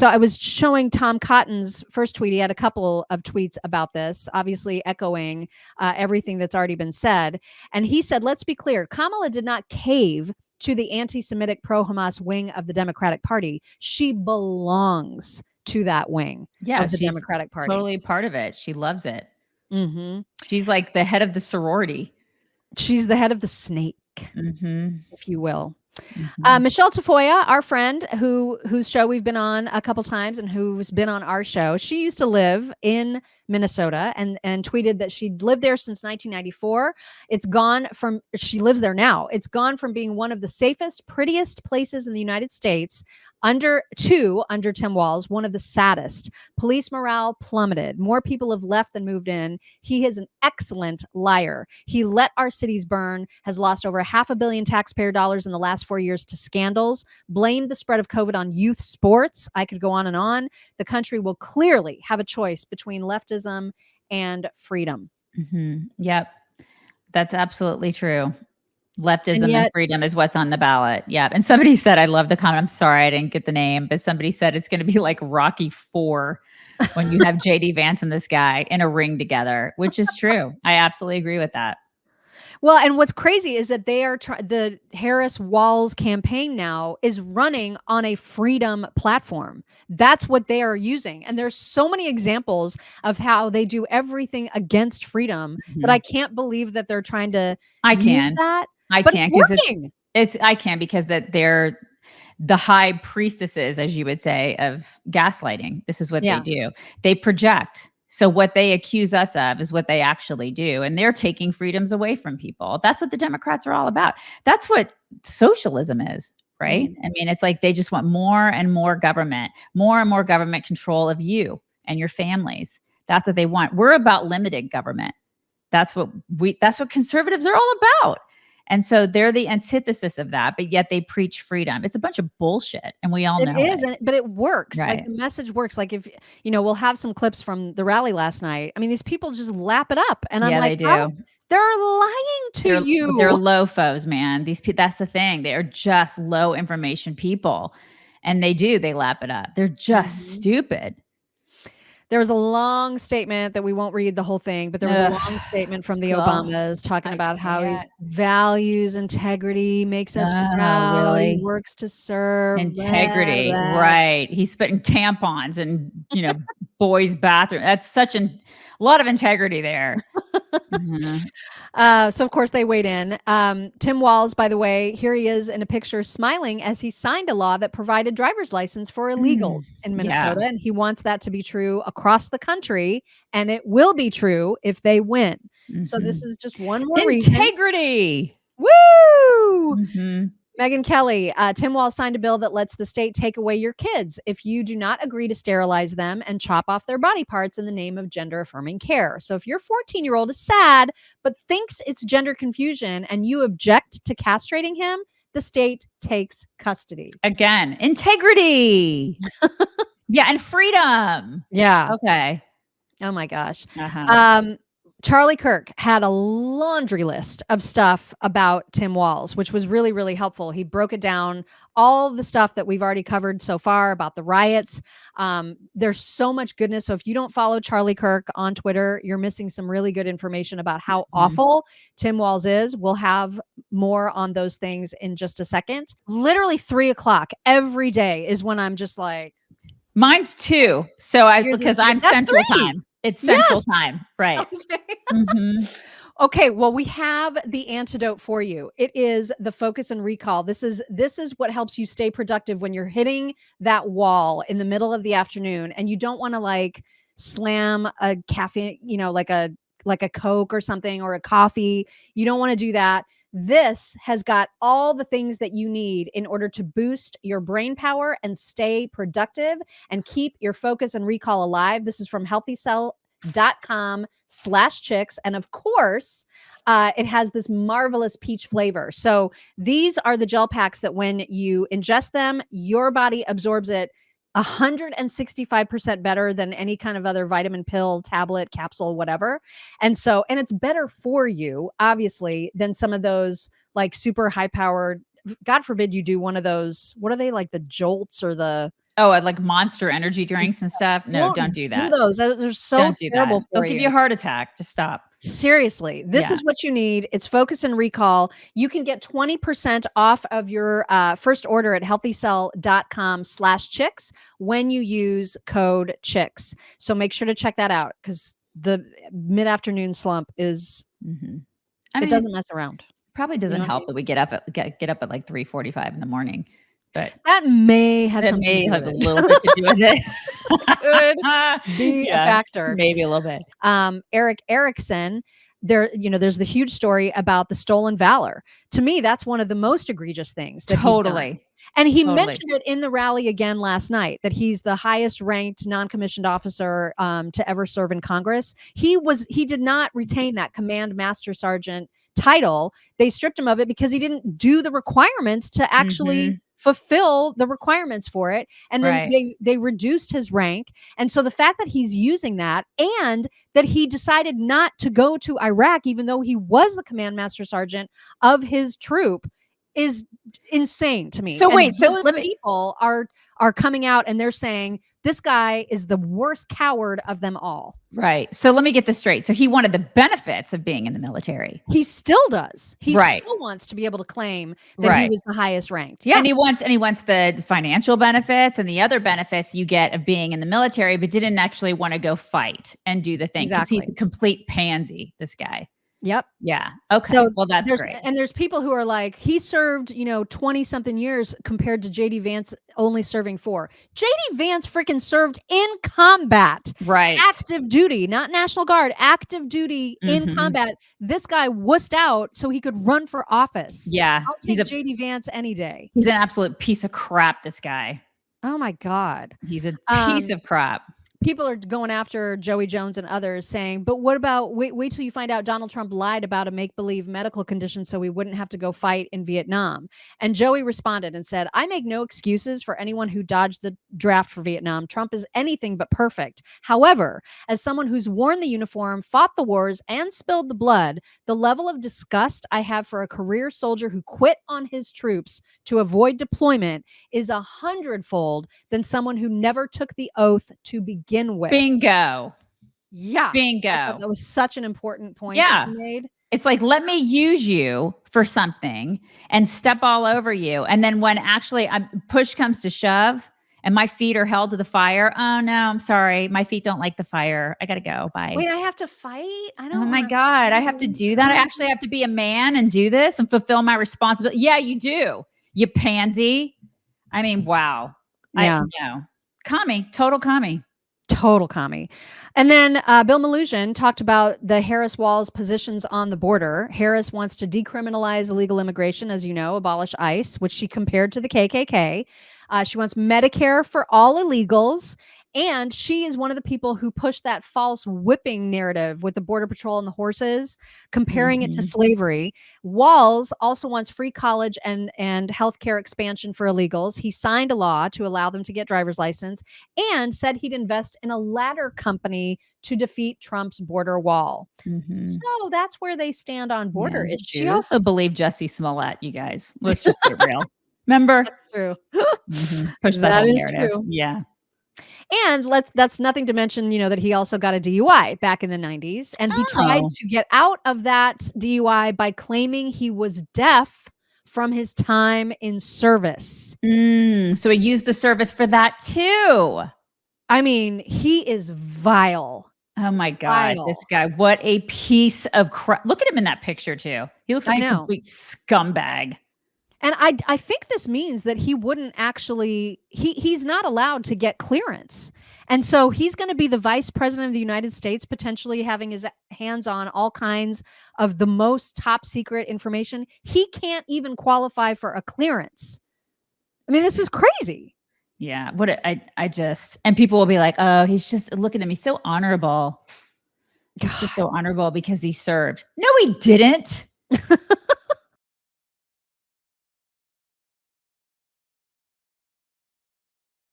So I was showing Tom Cotton's first tweet. He had a couple of tweets about this, obviously echoing everything that's already been said. And he said, let's be clear, Kamala did not cave to the anti-Semitic pro-Hamas wing of the Democratic Party. She belongs to that wing of the Democratic Party. Totally part of it. She loves it. Mm-hmm. She's like the head of the sorority. She's the head of the snake, if you will. Mm-hmm. Michelle Tafoya, our friend whose show we've been on a couple times and who's been on our show, she used to live in Minnesota and tweeted that she'd lived there since 1994. She lives there now. It's gone from being one of the safest, prettiest places in the United States under Tim Walz, one of the saddest. Police morale plummeted. More people have left than moved in. He is an excellent liar. He let our cities burn, has lost over $500 million taxpayer dollars in the last 4 years to scandals, blamed the spread of COVID on youth sports. I could go on and on. The country will clearly have a choice between leftism and freedom. Mm-hmm. Yep. That's absolutely true. Leftism and freedom is what's on the ballot. Yeah. And somebody said, I love the comment. I'm sorry I didn't get the name, but somebody said it's going to be like Rocky IV when you have JD Vance and this guy in a ring together, which is true. I absolutely agree with that. Well, and what's crazy is that they are the Harris-Walz campaign now is running on a freedom platform. That's what they are using. And there's so many examples of how they do everything against freedom that I can't believe that they're trying to use that. I can because that they're the high priestesses, as you would say, of gaslighting. This is what they do. They project. So what they accuse us of is what they actually do. And they're taking freedoms away from people. That's what the Democrats are all about. That's what socialism is, right? I mean, it's like they just want more and more government control of you and your families. That's what they want. We're about limited government. That's what conservatives are all about. And so they're the antithesis of that, but yet they preach freedom. It's a bunch of bullshit, and we all know it is, but it works. Right. Like the message works. Like if we'll have some clips from the rally last night. I mean, these people just lap it up, and I'm like, they do. They're lying to you. They're low-fos, man. That's the thing. They are just low information people, and they lap it up. They're just stupid. There was a long statement that we won't read the whole thing, but there was a long statement from the Obamas talking about how he values integrity, makes us proud, really? He works to serve integrity. Blah, blah. Right. He's putting tampons in, boys' bathroom. That's a lot of integrity there. So of course they weighed in. Tim Walz, by the way, here he is in a picture smiling as he signed a law that provided driver's license for illegals in Minnesota. And he wants that to be true across the country. And it will be true if they win. So this is just one more reason. Integrity. Woo! Megyn Kelly, Tim Walz signed a bill that lets the state take away your kids if you do not agree to sterilize them and chop off their body parts in the name of gender-affirming care. So if your 14-year-old is sad but thinks it's gender confusion and you object to castrating him, the state takes custody. Again, integrity. And freedom. Yeah. Okay. Oh my gosh. Charlie Kirk had a laundry list of stuff about Tim Walz, which was really, really helpful. He broke it down, all the stuff that we've already covered so far about the riots. There's so much goodness. So if you don't follow Charlie Kirk on Twitter, you're missing some really good information about how awful Tim Walz is. We'll have more on those things in just a second. Literally 3:00 every day is when I'm just like. Mine's 2. So because I'm Central Time. It's Central Time. Right. Okay. Okay. Well, we have the antidote for you. It is the focus and recall. This is what helps you stay productive when you're hitting that wall in the middle of the afternoon and you don't want to like slam a caffeine, like a Coke or something or a coffee. You don't want to do that. This has got all the things that you need in order to boost your brain power and stay productive and keep your focus and recall alive. This is from healthycell.com/chicks. And of course, it has this marvelous peach flavor. So these are the gel packs that when you ingest them, your body absorbs it 165% better than any kind of other vitamin pill, tablet, capsule, whatever. And it's better for you, obviously, than some of those like super high powered, God forbid you do one of those, what are they, like the Jolts or the Oh, like Monster energy drinks and stuff? No, don't do that. Do those. They're so Don't do terrible that. for They'll give you a heart attack. Just stop. Seriously, this Yeah. is what you need. It's Focus and Recall. You can get 20% off of your first order at healthycell.com/chicks when you use code chicks. So make sure to check that out because the mid-afternoon slump is, it doesn't mess around. Probably doesn't help that we get up at like 3:45 in the morning, but that may have that something may to do have with a it. little bit to do with it. Could be a factor. Maybe a little bit. Eric Erickson, there's the huge story about the stolen valor. To me, that's one of the most egregious things that he's done. And he mentioned it in the rally again last night, that he's the highest ranked non-commissioned officer to ever serve in Congress. He did not retain that command master sergeant title. They stripped him of it because he didn't do the requirements to actually fulfill the requirements for it. And then they reduced his rank. And so the fact that he's using that, and that he decided not to go to Iraq, even though he was the command master sergeant of his troop, is insane to me. So wait, those people are coming out and they're saying this guy is the worst coward of them all. Right. So let me get this straight. So he wanted the benefits of being in the military. He still does. He still wants to be able to claim that he was the highest ranked. Yeah. And he wants the financial benefits and the other benefits you get of being in the military, but didn't actually want to go fight and do the thing. Because he's a complete pansy, this guy. Yep. Yeah. Okay. So well, that's great. And there's people who are like, he served, 20 something years compared to JD Vance only serving 4. JD Vance freaking served in combat. Right. Active duty, not National Guard, active duty in combat. This guy wussed out so he could run for office. Yeah. I'll take JD Vance any day. He's an absolute piece of crap, this guy. Oh my God. He's a piece of crap. People are going after Joey Jones and others saying, but what about, wait till you find out Donald Trump lied about a make-believe medical condition so we wouldn't have to go fight in Vietnam. And Joey responded and said, I make no excuses for anyone who dodged the draft for Vietnam. Trump is anything but perfect. However, as someone who's worn the uniform, fought the wars, and spilled the blood, the level of disgust I have for a career soldier who quit on his troops to avoid deployment is 100-fold than someone who never took the oath to begin with. Bingo. Yeah. Bingo. That was such an important point that you made. It's like, let me use you for something and step all over you. And then when actually push comes to shove and my feet are held to the fire. Oh no, I'm sorry. My feet don't like the fire. I got to go. Bye. Wait, I have to fight? I don't Oh my God. I have to do that. I actually have to be a man and do this and fulfill my responsibility. Yeah, you do. You pansy. I mean, wow. Yeah. Commie, total commie. Total commie. And then Bill Malhusian talked about the Harris-Walz positions on the border. Harris wants to decriminalize illegal immigration, as you know, abolish ICE, which she compared to the KKK. She wants Medicare for all illegals. And she is one of the people who pushed that false whipping narrative with the Border Patrol and the horses, comparing it to slavery. Walz also wants free college and healthcare expansion for illegals. He signed a law to allow them to get driver's license and said he'd invest in a ladder company to defeat Trump's border wall. So that's where they stand on border issues. She also believed Jussie Smollett, you guys. Let's just get real. Remember? That's true. Push that whole narrative. True. Yeah. And that's nothing to mention, that he also got a DUI back in the 90s. And he tried to get out of that DUI by claiming he was deaf from his time in service. So he used the service for that too. I mean, he is vile. Oh my God, this guy. What a piece of crap. Look at him in that picture too. He looks like a complete scumbag. And I think this means that he wouldn't actually, he's not allowed to get clearance. And so he's going to be the vice president of the United States, potentially having his hands on all kinds of the most top secret information. He can't even qualify for a clearance. I mean, this is crazy. Yeah. And people will be like, oh, he's just, look at him. He's so honorable. He's just so honorable because he served. No, he didn't.